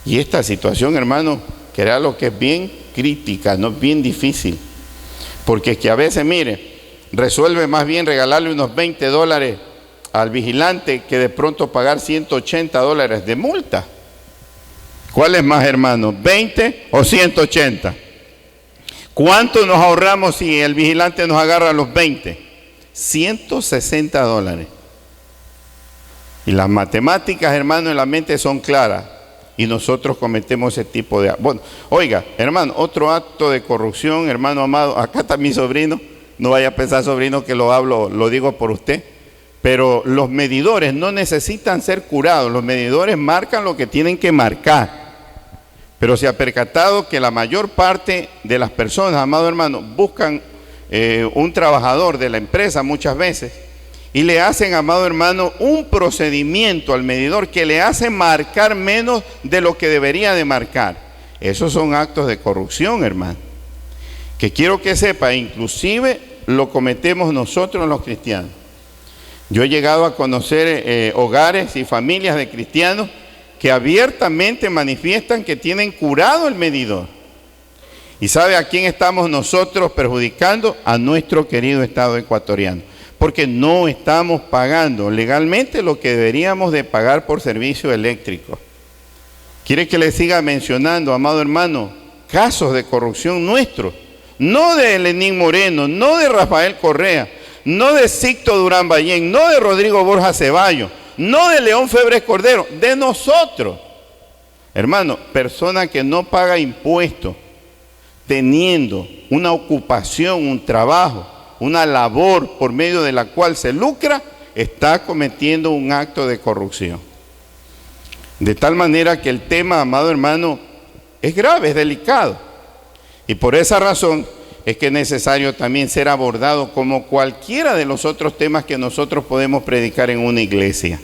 Y esta situación, hermano, que era lo que es bien crítica, no es bien difícil, porque es que a veces, mire, resuelve más bien regalarle unos 20 dólares al vigilante que de pronto pagar 180 dólares de multa. ¿Cuál es más, hermano? ¿20 o 180? ¿Cuánto nos ahorramos si el vigilante nos agarra los 20? 160 dólares. Y las matemáticas, hermano, en la mente son claras. Y nosotros cometemos ese tipo de... Bueno, oiga, hermano, otro acto de corrupción, hermano amado. Acá está mi sobrino. No vaya a pensar, sobrino, que lo digo por usted. Pero los medidores no necesitan ser curados, los medidores marcan lo que tienen que marcar. Pero se ha percatado que la mayor parte de las personas, amado hermano, buscan un trabajador de la empresa muchas veces y le hacen, amado hermano, un procedimiento al medidor que le hace marcar menos de lo que debería de marcar. Esos son actos de corrupción, hermano, que quiero que sepa, inclusive lo cometemos nosotros los cristianos. Yo he llegado a conocer hogares y familias de cristianos que abiertamente manifiestan que tienen curado el medidor. ¿Y sabe a quién estamos nosotros perjudicando? A nuestro querido Estado ecuatoriano, porque no estamos pagando legalmente lo que deberíamos de pagar por servicio eléctrico. ¿Quiere que le siga mencionando, amado hermano, casos de corrupción nuestros? No de Lenín Moreno, no de Rafael Correa, no de Sixto Durán Ballén, no de Rodrigo Borja Ceballos, no de León Febres Cordero, de nosotros. Hermano, persona que no paga impuestos, teniendo una ocupación, un trabajo, una labor por medio de la cual se lucra, está cometiendo un acto de corrupción. De tal manera que el tema, amado hermano, es grave, es delicado. Y por esa razón es que es necesario también ser abordado como cualquiera de los otros temas que nosotros podemos predicar en una iglesia.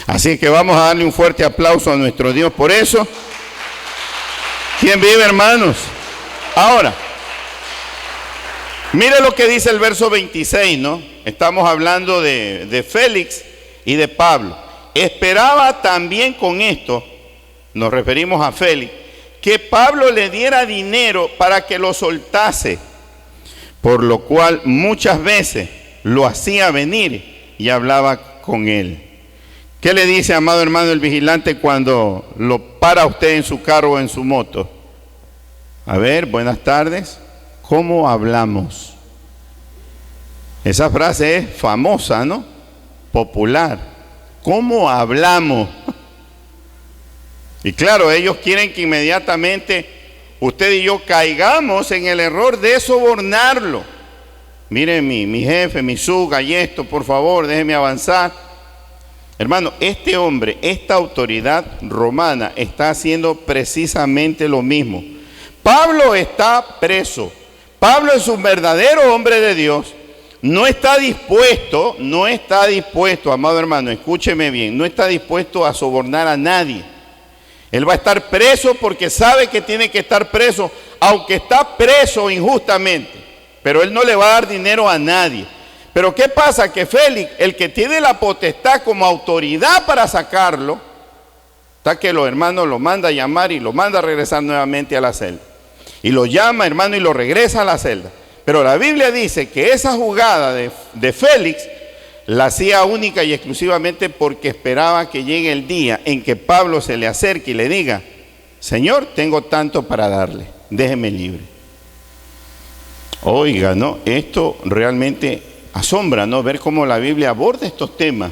Así que vamos a darle un fuerte aplauso a nuestro Dios por eso. ¿Quién vive, hermanos? Ahora, mire lo que dice el verso 26, ¿no? Estamos hablando de Félix y de Pablo. Esperaba también con esto, nos referimos a Félix, que Pablo le diera dinero para que lo soltase, por lo cual muchas veces lo hacía venir y hablaba con él. ¿Qué le dice, amado hermano, el vigilante cuando lo para usted en su carro o en su moto? A ver, buenas tardes. ¿Cómo hablamos? Esa frase es famosa, ¿no? Popular. ¿Cómo hablamos? Y claro, ellos quieren que inmediatamente usted y yo caigamos en el error de sobornarlo. Mire, mi jefe, mi suga y esto, por favor, déjeme avanzar. Hermano, este hombre, esta autoridad romana está haciendo precisamente lo mismo. Pablo está preso. Pablo es un verdadero hombre de Dios. No está dispuesto, amado hermano, escúcheme bien, no está dispuesto a sobornar a nadie. Él va a estar preso porque sabe que tiene que estar preso, aunque está preso injustamente. Pero él no le va a dar dinero a nadie. Pero ¿qué pasa? Que Félix, el que tiene la potestad como autoridad para sacarlo, está que los hermanos lo manda a llamar y lo manda a regresar nuevamente a la celda. Y lo llama, hermano, y lo regresa a la celda. Pero la Biblia dice que esa jugada de Félix la hacía única y exclusivamente porque esperaba que llegue el día en que Pablo se le acerque y le diga: Señor, tengo tanto para darle, déjeme libre. Oiga, ¿no? Esto realmente asombra, ¿no? Ver cómo la Biblia aborda estos temas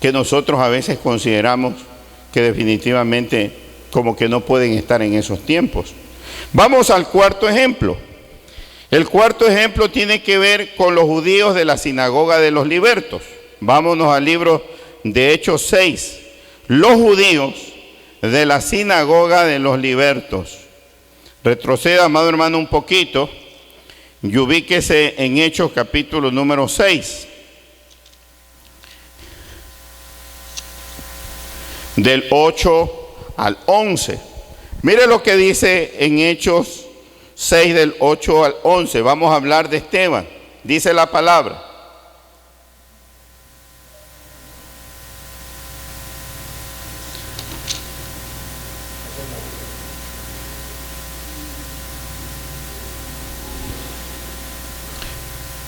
que nosotros a veces consideramos que definitivamente como que no pueden estar en esos tiempos. Vamos al cuarto ejemplo. El cuarto ejemplo tiene que ver con los judíos de la sinagoga de los libertos. Vámonos al libro de Hechos 6. Los judíos de la sinagoga de los libertos. Retroceda, amado hermano, un poquito y ubíquese en Hechos capítulo número 6. Del 8 al 11. Mire lo que dice en Hechos 6 del 8 al 11. Vamos a hablar de Esteban. Dice la palabra: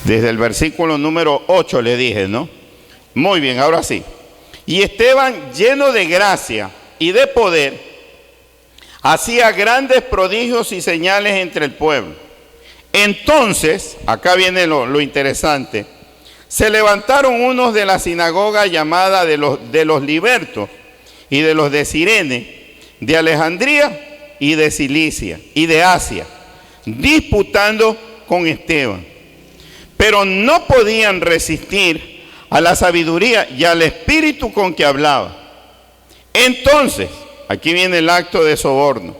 desde el versículo número 8 le dije, ¿no? Muy bien, ahora sí. Y Esteban, lleno de gracia y de poder, hacía grandes prodigios y señales entre el pueblo. Entonces, acá viene lo interesante, se levantaron unos de la sinagoga llamada de los libertos y de los de Cirene, de Alejandría y de Cilicia y de Asia, disputando con Esteban. Pero no podían resistir a la sabiduría y al espíritu con que hablaba. Entonces, aquí viene el acto de soborno.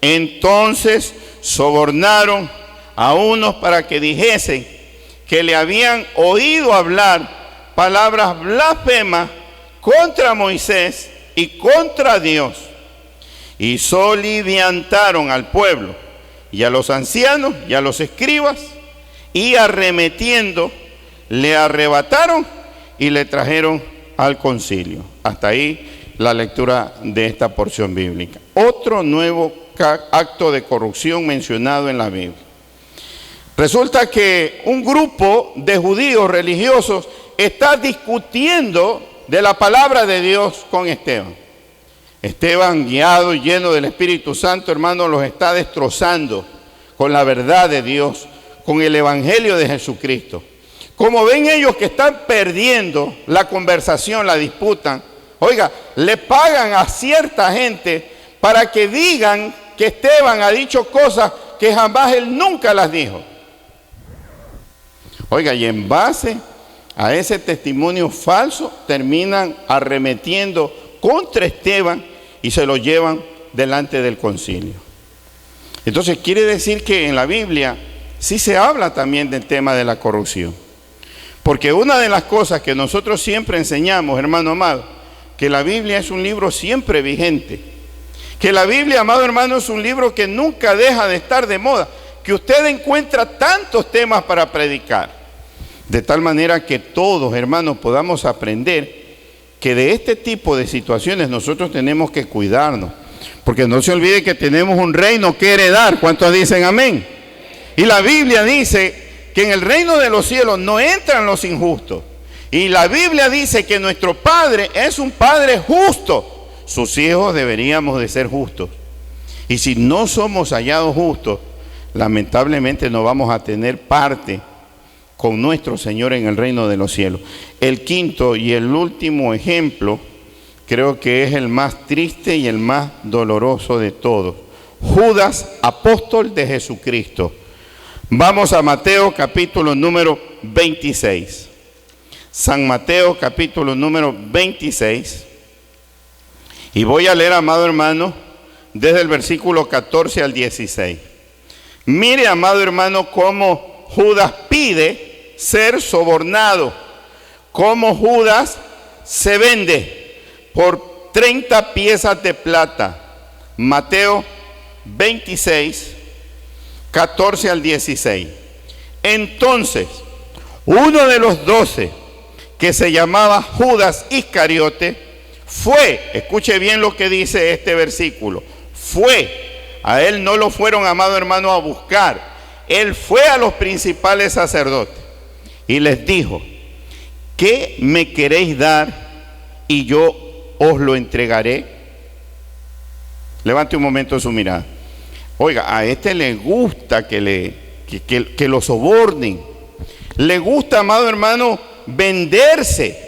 Entonces sobornaron a unos para que dijesen que le habían oído hablar palabras blasfemas contra Moisés y contra Dios. Y soliviantaron al pueblo y a los ancianos y a los escribas, y arremetiendo le arrebataron y le trajeron al concilio. Hasta ahí la lectura de esta porción bíblica. Otro nuevo acto de corrupción mencionado en la Biblia. Resulta que un grupo de judíos religiosos está discutiendo de la palabra de Dios con Esteban. Esteban, guiado y lleno del Espíritu Santo, hermano, los está destrozando con la verdad de Dios, con el Evangelio de Jesucristo. Como ven ellos que están perdiendo la conversación, la disputan, oiga, le pagan a cierta gente para que digan que Esteban ha dicho cosas que jamás él nunca las dijo. Oiga, y en base a ese testimonio falso terminan arremetiendo contra Esteban y se lo llevan delante del concilio. Entonces quiere decir que en la Biblia sí se habla también del tema de la corrupción. Porque una de las cosas que nosotros siempre enseñamos, hermano amado, que la Biblia es un libro siempre vigente. Que la Biblia, amado hermano, es un libro que nunca deja de estar de moda. Que usted encuentra tantos temas para predicar. De tal manera que todos, hermanos, podamos aprender que de este tipo de situaciones nosotros tenemos que cuidarnos. Porque no se olvide que tenemos un reino que heredar. ¿Cuántos dicen amén? Y la Biblia dice que en el reino de los cielos no entran los injustos. Y la Biblia dice que nuestro Padre es un Padre justo. Sus hijos deberíamos de ser justos. Y si no somos hallados justos, lamentablemente no vamos a tener parte con nuestro Señor en el reino de los cielos. El quinto y el último ejemplo, creo que es el más triste y el más doloroso de todos. Judas, apóstol de Jesucristo. Vamos a Mateo capítulo número 26. San Mateo capítulo número 26. Y voy a leer, amado hermano, desde el versículo 14 al 16. Mire, amado hermano, cómo Judas pide ser sobornado, cómo Judas se vende por 30 piezas de plata. Mateo 26, 14 al 16. Entonces, uno de los 12, que se llamaba Judas Iscariote, fue, escuche bien lo que dice este versículo, fue, a él no lo fueron, amado hermano, a buscar, él fue a los principales sacerdotes y les dijo: ¿qué me queréis dar y yo os lo entregaré? Levante un momento su mirada. Oiga, a este le gusta que lo sobornen. Le gusta, amado hermano, venderse.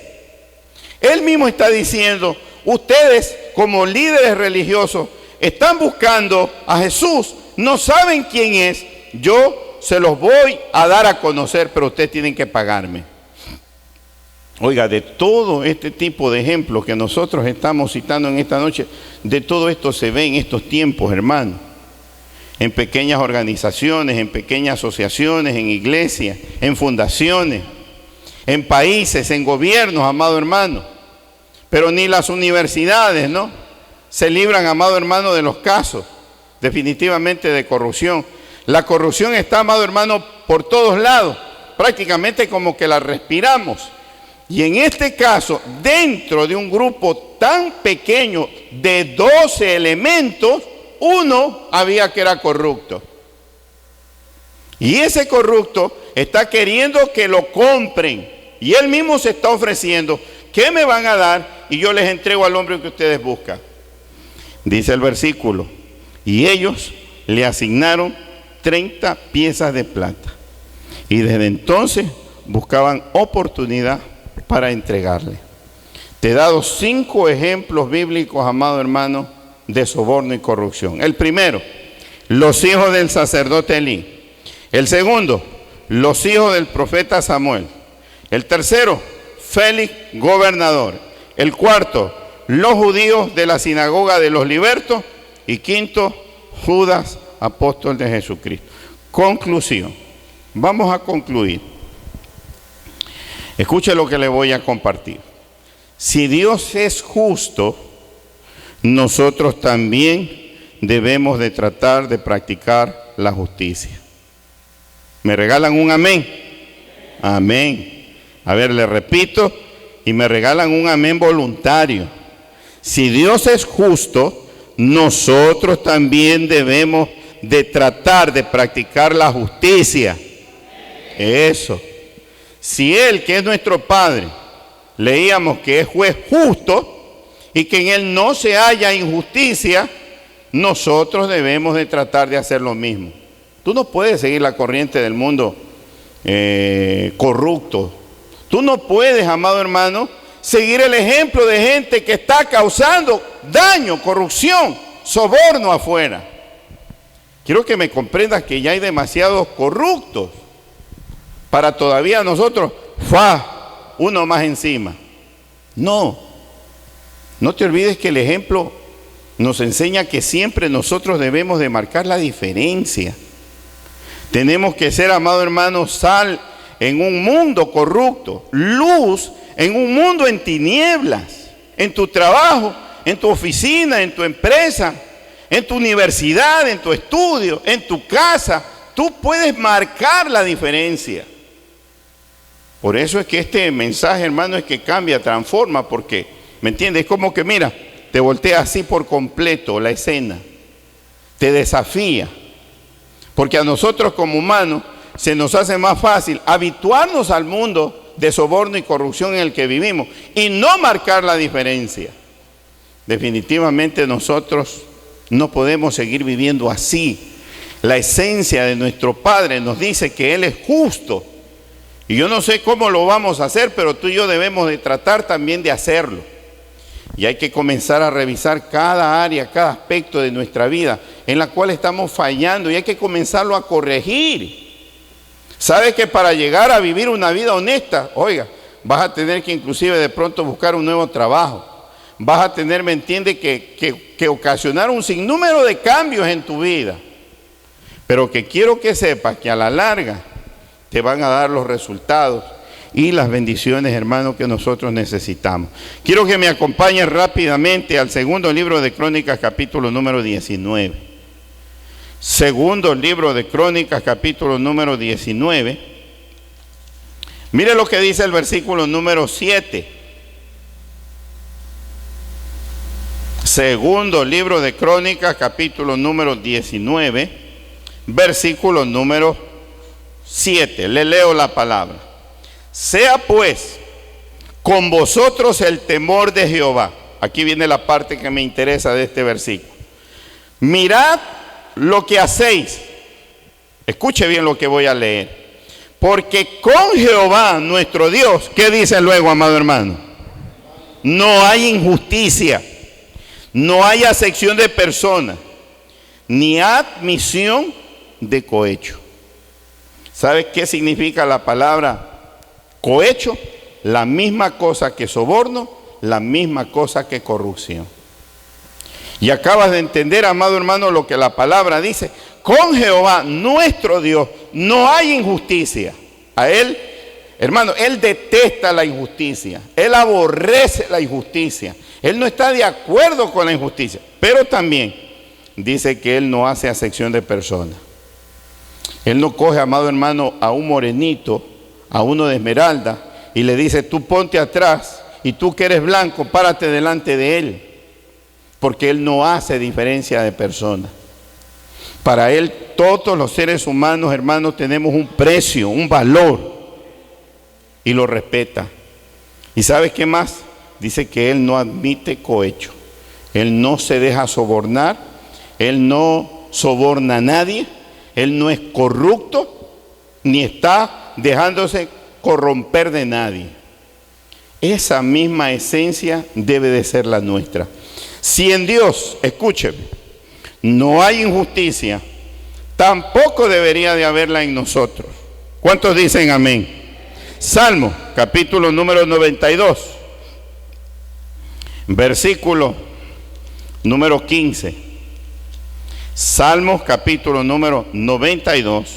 Él mismo está diciendo: ustedes como líderes religiosos están buscando a Jesús, no saben quién es, yo se los voy a dar a conocer, pero ustedes tienen que pagarme. Oiga, de todo este tipo de ejemplos que nosotros estamos citando en esta noche, de todo esto se ve en estos tiempos, hermano. En pequeñas organizaciones, en pequeñas asociaciones, en iglesias, en fundaciones, en países, en gobiernos, amado hermano. Pero ni las universidades, ¿no?, se libran, amado hermano, de los casos definitivamente de corrupción. La corrupción está, amado hermano, por todos lados, prácticamente como que la respiramos. Y en este caso, dentro de un grupo tan pequeño de 12 elementos, uno había que era corrupto. Y ese corrupto está queriendo que lo compren. Y él mismo se está ofreciendo: ¿qué me van a dar? Y yo les entrego al hombre que ustedes buscan. Dice el versículo: y ellos le asignaron 30 piezas de plata. Y desde entonces buscaban oportunidad para entregarle. Te he dado 5 ejemplos bíblicos, amado hermano, de soborno y corrupción. El primero, los hijos del sacerdote Elí. El segundo, los hijos del profeta Samuel. El tercero, Félix, gobernador. El cuarto, los judíos de la sinagoga de los libertos. Y quinto, Judas, apóstol de Jesucristo. Conclusión. Vamos a concluir. Escuche lo que le voy a compartir. Si Dios es justo, nosotros también debemos de tratar de practicar la justicia. ¿Me regalan un amén? Amén. A ver, le repito, y me regalan un amén voluntario. Si Dios es justo, nosotros también debemos de tratar de practicar la justicia. Eso. Si Él, que es nuestro Padre, leíamos que es juez justo y que en Él no se halla injusticia, nosotros debemos de tratar de hacer lo mismo. Tú no puedes seguir la corriente del mundo corrupto. Tú no puedes, amado hermano, seguir el ejemplo de gente que está causando daño, corrupción, soborno afuera. Quiero que me comprendas que ya hay demasiados corruptos para todavía nosotros, uno más encima. No te olvides que el ejemplo nos enseña que siempre nosotros debemos de marcar la diferencia. Tenemos que ser, amado hermano, sal en un mundo corrupto, luz en un mundo en tinieblas, en tu trabajo, en tu oficina, en tu empresa, en tu universidad, en tu estudio, en tu casa. Tú puedes marcar la diferencia. Por eso es que este mensaje, hermano, es que cambia, transforma, porque, ¿me entiendes? Es como que, mira, te voltea así por completo la escena, te desafía, porque a nosotros como humanos se nos hace más fácil habituarnos al mundo de soborno y corrupción en el que vivimos y no marcar la diferencia. Definitivamente nosotros no podemos seguir viviendo así. La esencia de nuestro Padre nos dice que Él es justo. Y yo no sé cómo lo vamos a hacer, pero tú y yo debemos de tratar también de hacerlo. Y hay que comenzar a revisar cada área, cada aspecto de nuestra vida en la cual estamos fallando y hay que comenzarlo a corregir. ¿Sabes que para llegar a vivir una vida honesta, oiga, vas a tener que inclusive de pronto buscar un nuevo trabajo? Vas a tener, ¿me entiende?, que ocasionar un sinnúmero de cambios en tu vida. Pero que quiero que sepas que a la larga te van a dar los resultados y las bendiciones, hermanos, que nosotros necesitamos. Quiero que me acompañes rápidamente al segundo libro de Crónicas, capítulo número 19. Segundo libro de Crónicas, capítulo número 19. Mire lo que dice el versículo número 7. Segundo libro de Crónicas, capítulo número 19, versículo número 7. Le leo la palabra. Sea pues con vosotros el temor de Jehová. Aquí viene la parte que me interesa de este versículo. Mirad lo que hacéis. Escuche bien lo que voy a leer. Porque con Jehová nuestro Dios, ¿qué dice luego, amado hermano? No hay injusticia, no hay acepción de personas, ni admisión de cohecho. ¿Sabes qué significa la palabra cohecho? La misma cosa que soborno, la misma cosa que corrupción. Y acabas de entender, amado hermano, lo que la palabra dice. Con Jehová, nuestro Dios, no hay injusticia. A Él, hermano, Él detesta la injusticia. Él aborrece la injusticia. Él no está de acuerdo con la injusticia. Pero también dice que Él no hace acepción de personas. Él no coge, amado hermano, a un morenito, a uno de esmeralda, y le dice, tú ponte atrás, y tú que eres blanco, párate delante de Él. Porque Él no hace diferencia de personas. Para Él, todos los seres humanos, hermanos, tenemos un precio, un valor, y lo respeta. ¿Y sabes qué más? Dice que Él no admite cohecho. Él no se deja sobornar, Él no soborna a nadie, Él no es corrupto, ni está dejándose corromper de nadie. Esa misma esencia debe de ser la nuestra. Si en Dios, escúcheme, no hay injusticia, tampoco debería de haberla en nosotros. ¿Cuántos dicen amén? Salmo, capítulo número 92, versículo número 15. Salmos capítulo número 92,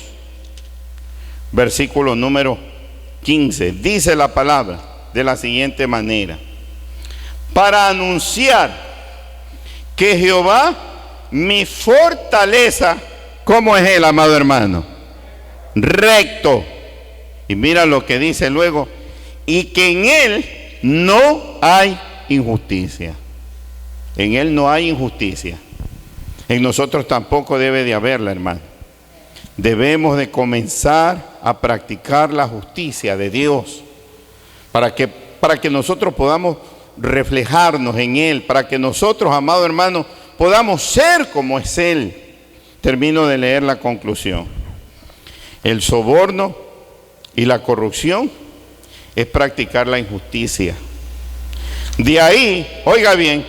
versículo número 15. Dice la palabra de la siguiente manera: para anunciar que Jehová, mi fortaleza, ¿cómo es él, amado hermano? Recto. Y mira lo que dice luego: y que en él no hay injusticia. En él no hay injusticia. En nosotros tampoco debe de haberla, hermano. Debemos de comenzar a practicar la justicia de Dios para que nosotros podamos reflejarnos en él, para que nosotros, amado hermano, podamos ser como es él. Termino de leer la conclusión. El soborno y la corrupción es practicar la injusticia. De ahí, oiga bien,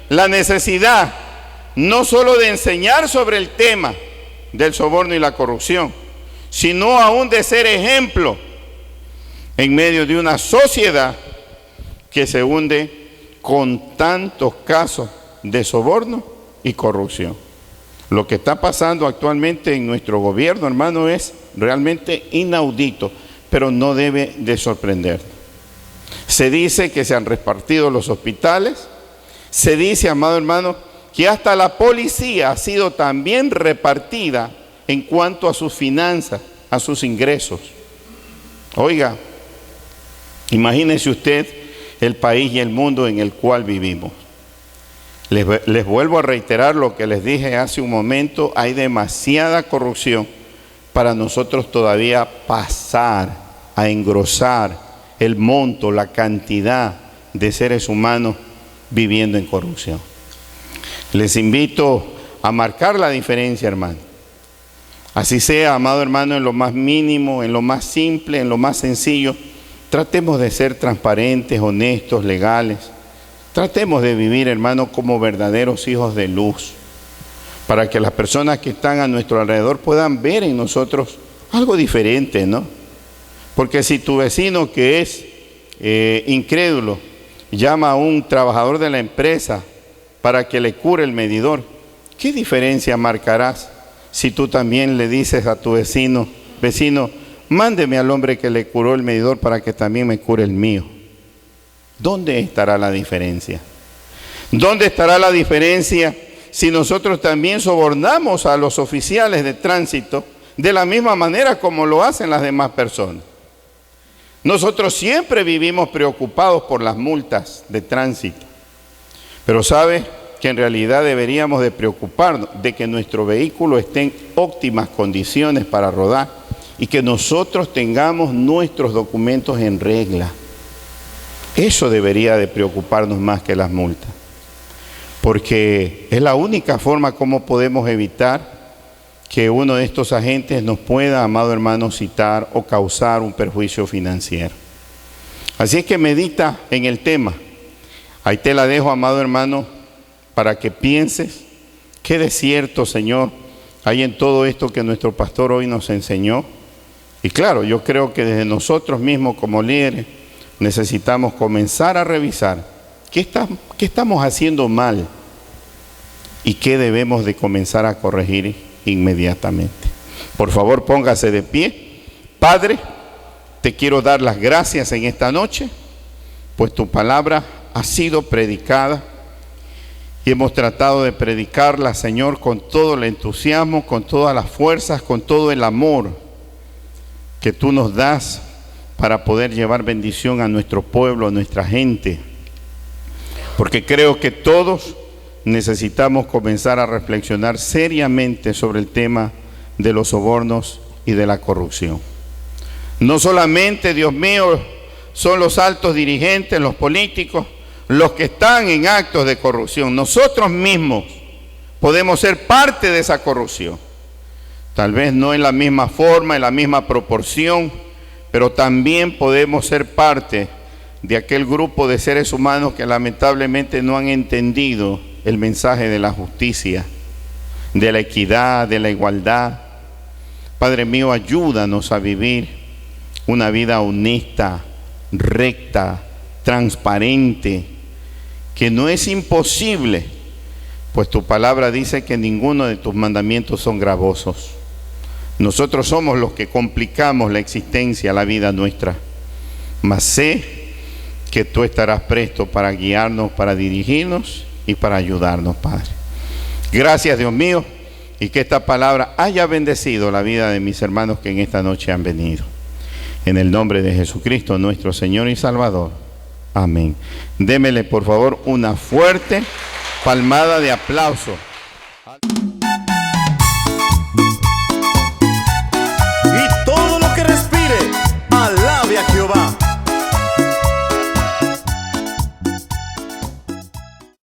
la necesidad no solo de enseñar sobre el tema del soborno y la corrupción, sino aún de ser ejemplo en medio de una sociedad que se hunde con tantos casos de soborno y corrupción. Lo que está pasando actualmente en nuestro gobierno, hermano, es realmente inaudito, pero no debe de sorprender. Se dice que se han repartido los hospitales, se dice, amado hermano, que hasta la policía ha sido también repartida en cuanto a sus finanzas, a sus ingresos. Oiga, imagínese usted el país y el mundo en el cual vivimos. Les vuelvo a reiterar lo que les dije hace un momento: hay demasiada corrupción para nosotros todavía pasar a engrosar el monto, la cantidad de seres humanos viviendo en corrupción. Les invito a marcar la diferencia, hermano. Así sea, amado hermano, en lo más mínimo, en lo más simple, en lo más sencillo. Tratemos de ser transparentes, honestos, legales. Tratemos de vivir, hermano, como verdaderos hijos de luz, para que las personas que están a nuestro alrededor puedan ver en nosotros algo diferente, ¿no? Porque si tu vecino que es incrédulo llama a un trabajador de la empresa para que le cure el medidor, ¿qué diferencia marcarás si tú también le dices a tu vecino, mándeme al hombre que le curó el medidor para que también me cure el mío? ¿Dónde estará la diferencia? ¿Dónde estará la diferencia si nosotros también sobornamos a los oficiales de tránsito de la misma manera como lo hacen las demás personas? Nosotros siempre vivimos preocupados por las multas de tránsito, pero ¿sabe que en realidad deberíamos de preocuparnos de que nuestro vehículo esté en óptimas condiciones para rodar y que nosotros tengamos nuestros documentos en regla? Eso debería de preocuparnos más que las multas, porque es la única forma como podemos evitar que uno de estos agentes nos pueda, amado hermano, citar o causar un perjuicio financiero. Así es que medita en el tema. Ahí te la dejo, amado hermano, para que pienses qué desierto, Señor, hay en todo esto que nuestro pastor hoy nos enseñó. Y claro, yo creo que desde nosotros mismos como líderes necesitamos comenzar a revisar qué estamos haciendo mal y qué debemos de comenzar a corregir inmediatamente. Por favor, póngase de pie. Padre, te quiero dar las gracias en esta noche, pues tu palabra ha sido predicada y hemos tratado de predicarla, Señor, con todo el entusiasmo, con todas las fuerzas, con todo el amor que tú nos das para poder llevar bendición a nuestro pueblo, a nuestra gente. Porque creo que todos necesitamos comenzar a reflexionar seriamente sobre el tema de los sobornos y de la corrupción. No solamente, Dios mío, son los altos dirigentes, los políticos, los que están en actos de corrupción. Nosotros mismos podemos ser parte de esa corrupción. Tal vez no en la misma forma, en la misma proporción, pero también podemos ser parte de aquel grupo de seres humanos que lamentablemente no han entendido el mensaje de la justicia, de la equidad, de la igualdad. Padre mío, ayúdanos a vivir una vida honesta, recta, transparente, que no es imposible, pues tu palabra dice que ninguno de tus mandamientos son gravosos. Nosotros somos los que complicamos la existencia, la vida nuestra, mas sé que tú estarás presto para guiarnos, para dirigirnos y para ayudarnos, Padre. Gracias, Dios mío, y que esta palabra haya bendecido la vida de mis hermanos que en esta noche han venido. En el nombre de Jesucristo, nuestro Señor y Salvador. Amén. Démele, por favor, una fuerte palmada de aplauso